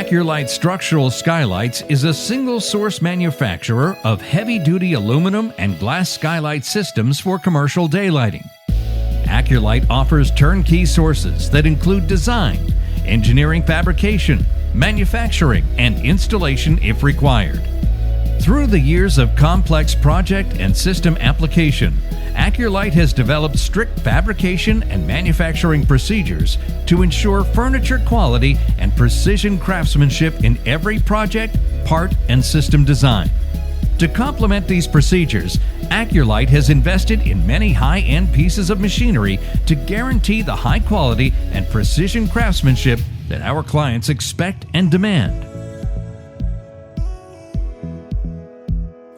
Acurlite Structural Skylights is a single-source manufacturer of heavy-duty aluminum and glass skylight systems for commercial daylighting. Acurlite offers turnkey sources that include design, engineering, fabrication, manufacturing, and installation if required. Through the years of complex project and system application, Acurlite has developed strict fabrication and manufacturing procedures to ensure furniture quality and precision craftsmanship in every project, part, and system design. To complement these procedures, Acurlite has invested in many high-end pieces of machinery to guarantee the high quality and precision craftsmanship that our clients expect and demand.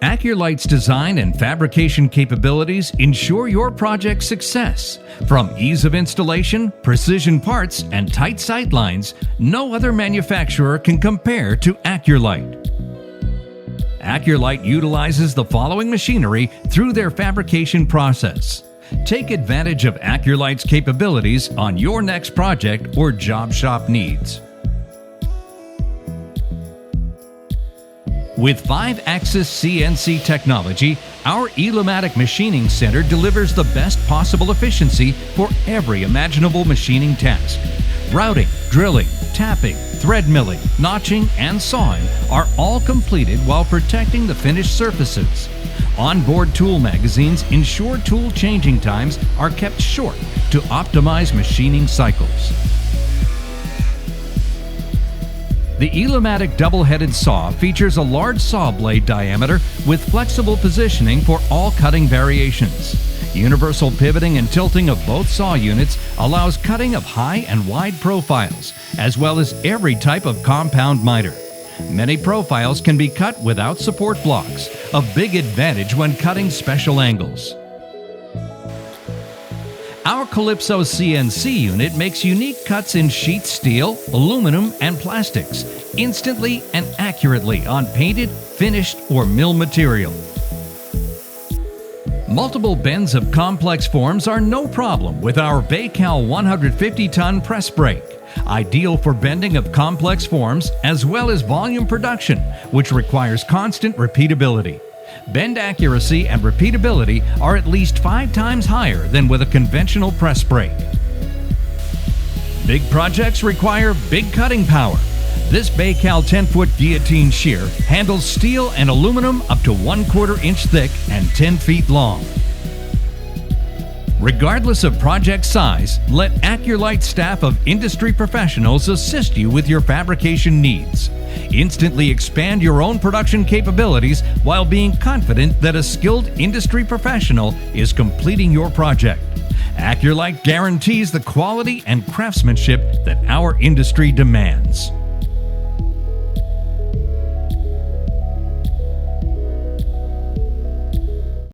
Acurlite's design and fabrication capabilities ensure your project's success. From ease of installation, precision parts, and tight sight lines, no other manufacturer can compare to Acurlite. Acurlite utilizes the following machinery through their fabrication process. Take advantage of Acurlite's capabilities on your next project or job shop needs. With 5-axis CNC technology, our ELUMATEC machining center delivers the best possible efficiency for every imaginable machining task. Routing, drilling, tapping, thread milling, notching, and sawing are all completed while protecting the finished surfaces. Onboard tool magazines ensure tool changing times are kept short to optimize machining cycles. The ELUMATEC double-headed saw features a large saw blade diameter with flexible positioning for all cutting variations. Universal pivoting and tilting of both saw units allows cutting of high and wide profiles, as well as every type of compound miter. Many profiles can be cut without support blocks, a big advantage when cutting special angles. Our Calypso CNC unit makes unique cuts in sheet steel, aluminum, and plastics, instantly and accurately on painted, finished, or mill material. Multiple bends of complex forms are no problem with our BAYKAL 150-ton press brake, ideal for bending of complex forms as well as volume production, which requires constant repeatability. Bend accuracy and repeatability are at least 5 times higher than with a conventional press brake. Big projects require big cutting power. This BAYKAL 10-foot guillotine shear handles steel and aluminum up to 1/4 inch thick and 10 feet long. Regardless of project size, let Acurlite staff of industry professionals assist you with your fabrication needs. Instantly expand your own production capabilities while being confident that a skilled industry professional is completing your project. Acurlite guarantees the quality and craftsmanship that our industry demands.